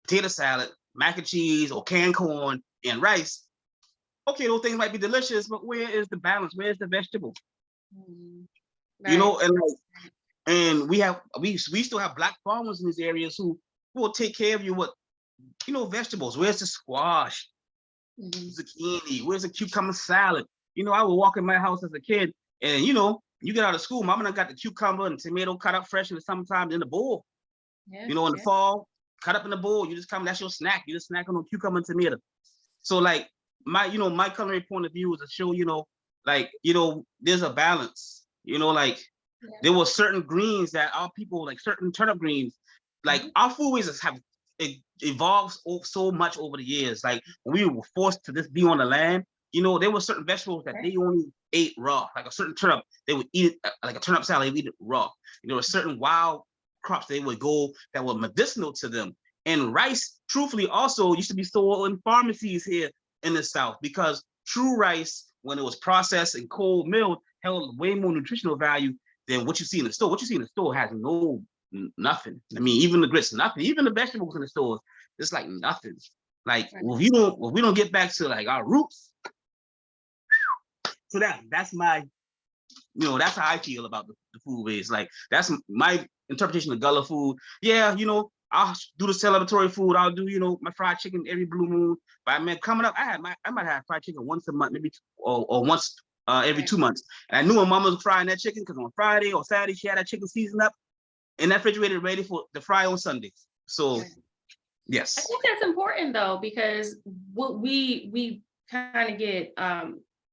potato salad, mac and cheese, or canned corn and rice. Okay, those things might be delicious, but where is the balance? Where's the vegetable? Right. You know, and we still have Black farmers in these areas who will take care of you with vegetables. Where's the squash, Mhm. zucchini? Where's the cucumber salad? I would walk in my house as a kid, and you get out of school, mama done got the cucumber and tomato cut up fresh in the summertime in the bowl. Yeah, In the yeah. fall, cut up in the bowl. You just come, that's your snack. You just snack on cucumber and tomato. So like my culinary point of view is to show, there's a balance. Like Yeah. there were certain greens that our people, like certain turnip greens, like Mhm. our foodways have evolved so much over the years. Like when we were forced to just be on the land, there were certain vegetables that Right. they only ate raw. Like a certain turnip, they would eat it like a turnip salad, they would eat it raw. There were certain wild crops they would go that were medicinal to them. And rice, truthfully, also used to be sold in pharmacies here in the South, because true rice, when it was processed and cold milled, held way more nutritional value than what you see in the store. What you see in the store has nothing. I mean, even the grits, nothing. Even the vegetables in the stores, it's like nothing. Like Right. if we don't get back to like our roots, so that's my, that's how I feel about the food ways. Like that's my interpretation of Gullah food. Yeah, I'll do the celebratory food. I'll do, my fried chicken every blue moon. But man, coming up, I might have fried chicken once a month, maybe or once every Right. 2 months. And I knew when mama was frying that chicken because on Friday or Saturday she had that chicken seasoned up in that refrigerator ready for the fry on Sundays. So Right. I yes. think that's important though, because what we kind of get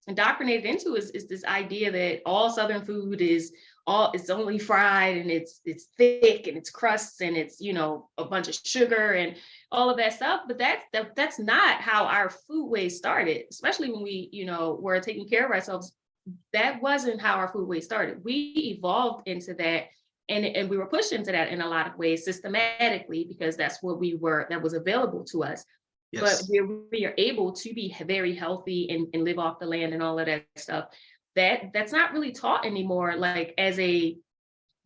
indoctrinated into is this idea that all Southern food it's only fried and it's thick and it's crusts and it's a bunch of sugar and all of that stuff. But that's not how our foodways started, especially when we were taking care of ourselves. That wasn't how our foodway started. We evolved into that, and we were pushed into that in a lot of ways systematically, because that's what that was available to us. But Yes. we are able to be very healthy and live off the land and all of that stuff. That's not really taught anymore, like as a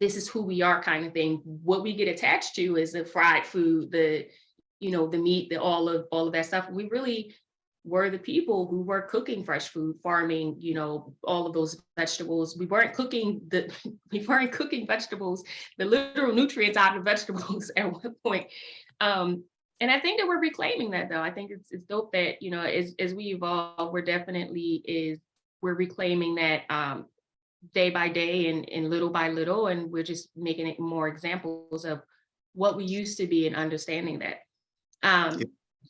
this is who we are kind of thing. What we get attached to is the fried food, the meat, all of that stuff. We really were the people who were cooking fresh food, farming, all of those vegetables. We weren't cooking we weren't cooking vegetables, the literal nutrients out of vegetables at one point. And I think that we're reclaiming that though. I think it's dope that, as we evolve, we're reclaiming that day by day and little by little, and we're just making it more examples of what we used to be and understanding that.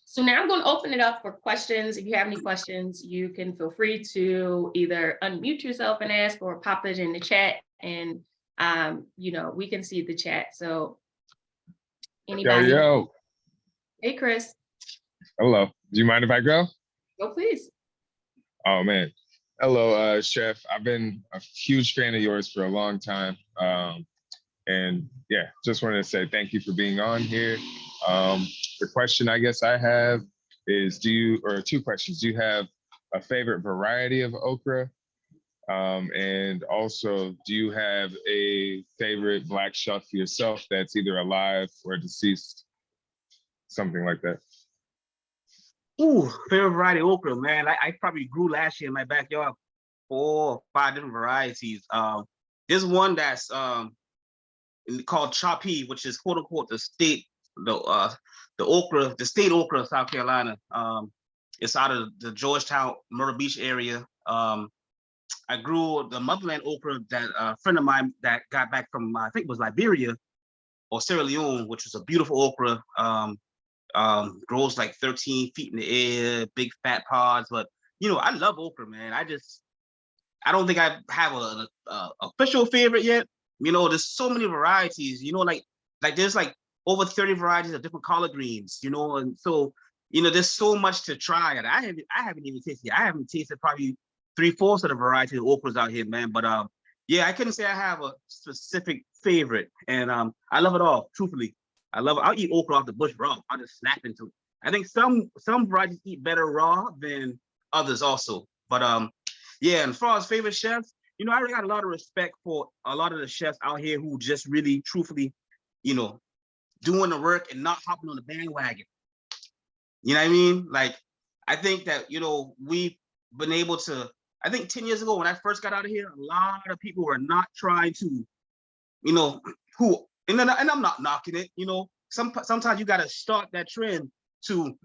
So now I'm going to open it up for questions. If you have any questions, you can feel free to either unmute yourself and ask, or pop it in the chat, and we can see the chat. So anybody? Yo. Hey, Chris. Hello. Do you mind if I go? Go, please. Oh man. Hello, Chef. I've been a huge fan of yours for a long time. And yeah, just wanted to say thank you for being on here. The question I guess I have is, two questions. Do you have a favorite variety of okra? And also, do you have a favorite black chef yourself that's either alive or deceased? Something like that. Ooh, favorite variety of okra, man. I probably grew last year in my backyard 4 or 5 different varieties. There's one that's called choppy, which is quote unquote the state okra of South Carolina. It's out of the Georgetown, Myrtle Beach area. I grew the motherland okra that a friend of mine that got back from I think it was Liberia or Sierra Leone, which was a beautiful okra. Grows like 13 feet in the air, big fat pods. But I love okra, man. I don't think I have a official favorite yet. There's so many varieties. Like there's like over 30 varieties of different collard greens. And so there's so much to try. And I haven't even tasted. I haven't tasted probably 3/4 of the variety of okras out here, man. But yeah, I couldn't say I have a specific favorite, and I love it all. Truthfully, I love it. I'll eat okra off the bush raw. I'll just snap into it. I think some varieties eat better raw than others also. But yeah, and as far as favorite chefs, I really got a lot of respect for a lot of the chefs out here who just really, truthfully, doing the work and not hopping on the bandwagon. You know what I mean? Like, I think that, we've been able to, I think 10 years ago when I first got out of here, a lot of people were not trying to, and I'm not knocking it, sometimes you got to start that trend to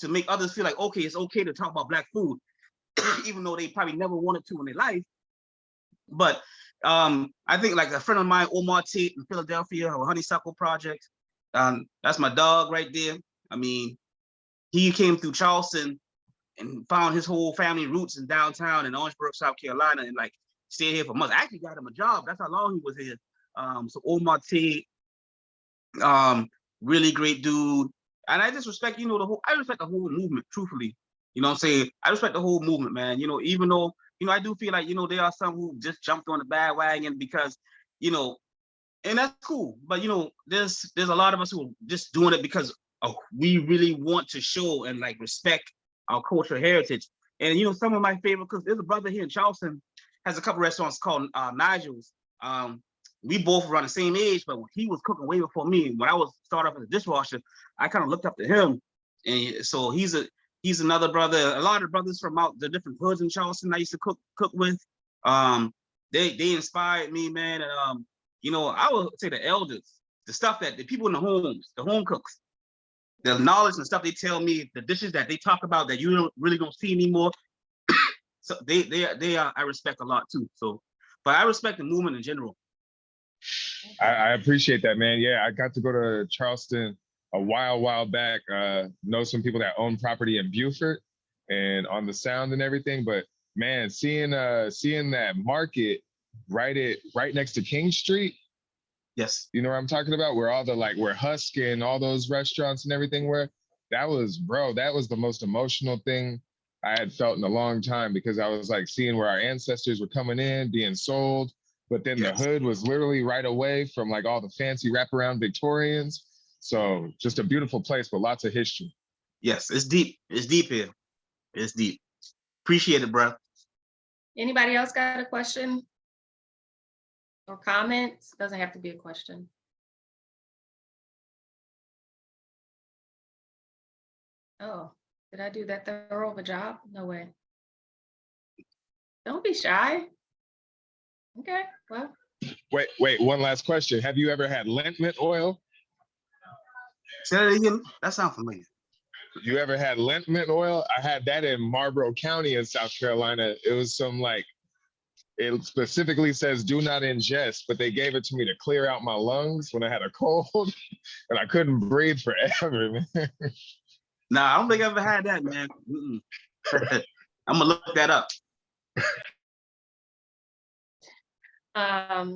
make others feel like, okay, it's okay to talk about Black food, even though they probably never wanted to in their life. But I think like a friend of mine, Omar Tate in Philadelphia, or Honeysuckle Project, that's my dog right there. I mean, he came through Charleston and found his whole family roots in downtown in Orangeburg, South Carolina, and like stayed here for months. I actually got him a job. That's how long he was here. So Omar Tate, really great dude. And I just respect, I respect the whole movement, truthfully. You know what I'm saying? I respect the whole movement, man. Even though, I do feel like, there are some who just jumped on the bandwagon because, and that's cool. But, there's a lot of us who are just doing it because we really want to show and like respect our cultural heritage. And, some of my favorite cooks, there's a brother here in Charleston, has a couple restaurants called Nigel's. We both around the same age, but when he was cooking way before me, when I was started off as a dishwasher, I kind of looked up to him. And so he's another brother. A lot of brothers from out the different hoods in Charleston I used to cook with. They inspired me, man. And I would say the elders, the stuff that the people in the homes, the home cooks, the knowledge and stuff they tell me, the dishes that they talk about that you really don't see anymore. So they are I respect a lot too. So, but I respect the movement in general. I appreciate that, man. Yeah, I got to go to Charleston a while back. Know some people that own property in Beaufort and on the Sound and everything. But man, seeing that market right next to King Street. Yes. You know what I'm talking about? Where all the where Husk and all those restaurants and everything were. That was the most emotional thing I had felt in a long time, because I was like seeing where our ancestors were coming in, being sold. But then the hood was literally right away from like all the fancy wraparound Victorians. So just a beautiful place with lots of history. Yes, it's deep. It's deep here. It's deep. Appreciate it, bro. Anybody else got a question or comments? Doesn't have to be a question. Oh, did I do that thorough of a job? No way. Don't be shy. Okay, well. Wait, one last question. Have you ever had lint oil? Say that again. That sounds familiar. You ever had lint oil? I had that in Marlboro County in South Carolina. It was some it specifically says do not ingest, but they gave it to me to clear out my lungs when I had a cold and I couldn't breathe forever, man. Nah, I don't think I ever had that, man. I'm gonna look that up. I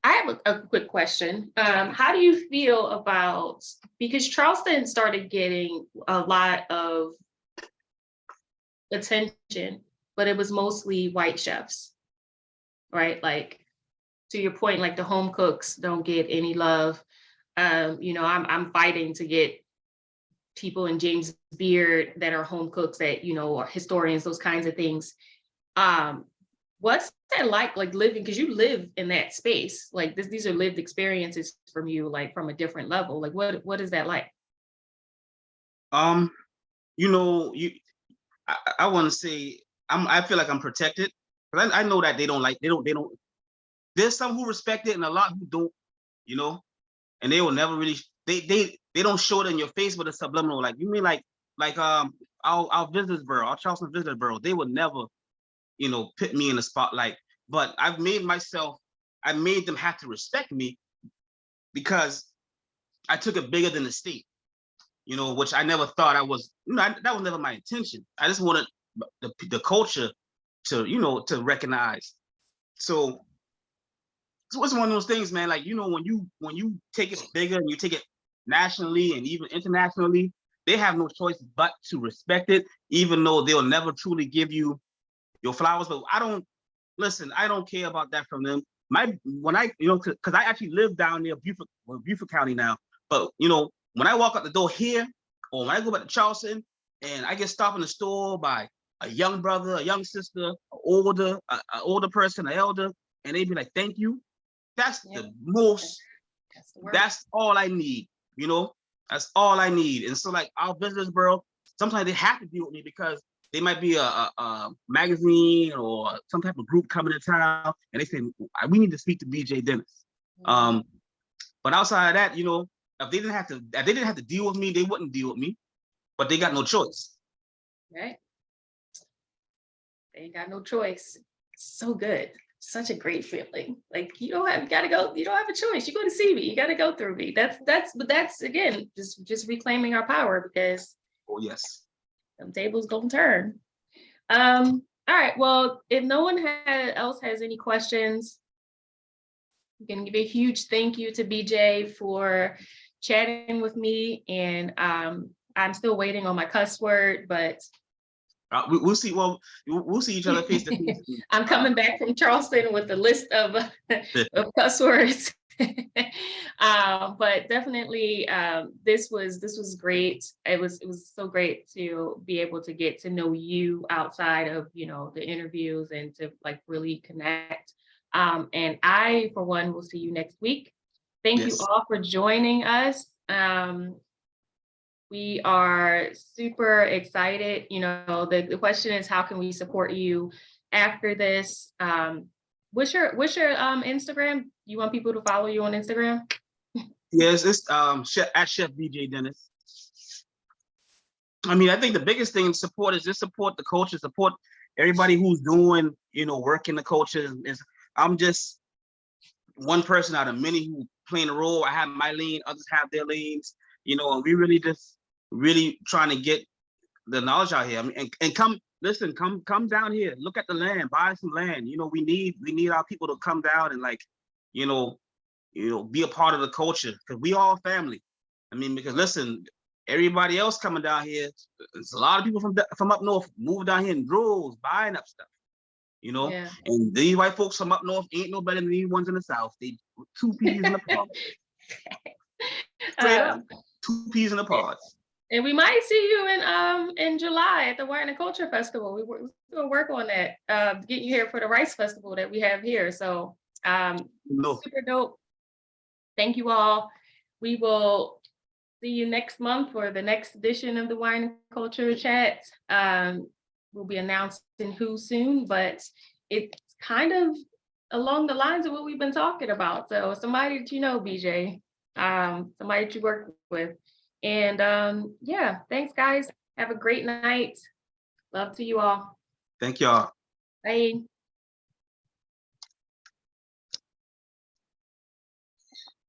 have a quick question. How do you feel about, because Charleston started getting a lot of attention, but it was mostly white chefs, right? Like, to your point, like the home cooks don't get any love. I'm fighting to get people in James Beard that are home cooks that, are historians, those kinds of things. What's that like living, because you live in that space, like these are lived experiences from you, like from a different level. Like what is that like? I want to say I feel like I'm protected, but I know that they don't. There's some who respect it and a lot who don't, and they will never really, they don't show it in your face, but it's subliminal. Like, you mean like our visitors bureau, our Charleston Visitors Bureau, they would never, put me in the spotlight. But I've made them have to respect me because I took it bigger than the state, which I never thought I was, that was never my intention. I just wanted the culture to recognize. So it's one of those things, man. Like, when you take it bigger and you take it nationally and even internationally, they have no choice but to respect it, even though they'll never truly give you your flowers. But I don't care about that from them. Because I actually live down near Beaufort County now. But when I walk out the door here, or when I go back to Charleston, and I get stopped in the store by a young brother, a young sister, an older person, an elder, and they be like, "Thank you." That's the most. That's all I need. That's all I need. And so, like, our Visitors Bureau, sometimes they have to deal with me because they might be a magazine or some type of group coming to town, and they say, "We need to speak to BJ Dennis." But outside of that, you know, if they didn't have to deal with me, they wouldn't deal with me. But they got no choice. Right. They ain't got no choice. So good. Such a great feeling. Like you don't have a choice. You're going to see me. You got to go through me. That's again, just reclaiming our power, because Oh yes. them tables gonna turn. All right. Well, if no one else has any questions, I'm gonna give a huge thank you to BJ for chatting with me. And I'm still waiting on my cuss word, but We'll see. Well, we'll see each other face to face. I'm coming back from Charleston with a list of cuss words. But definitely, this was great. It was so great to be able to get to know you outside of, you know, the interviews, and to like really connect. And I, for one, will see you next week. Thank you all for joining us. We are super excited. You know, the question is, how can we support you after this? What's your Instagram? You want people to follow you on Instagram? Yes, it's at Chef BJ Dennis. I mean, I think the biggest thing to support is just support the culture, support everybody who's doing, you know, work in the culture. I'm just one person out of many who playing a role. I have my lane, others have their lanes, you know, and we really trying to get the knowledge out here. I mean, and come down here, look at the land, buy some land. You know, we need our people to come down and like, you know, be a part of the culture, because we all family. I mean, because listen, everybody else coming down here, there's a lot of people from up north moving down here in droves, buying up stuff. You know, and these white folks from up north ain't no better than these ones in the south. They 2 peas in a pod. Straight up, 2 peas in a pod. And we might see you in July at the Wine and Culture Festival. We're gonna work on that, get you here for the Rice Festival that we have here. So super dope. Thank you all. We will see you next month for the next edition of the Wine and Culture Chat. We'll be announcing who soon, but it's kind of along the lines of what we've been talking about. So somebody that you know, BJ, somebody that you work with. And yeah, thanks guys. Have a great night. Love to you all. Thank y'all. Bye.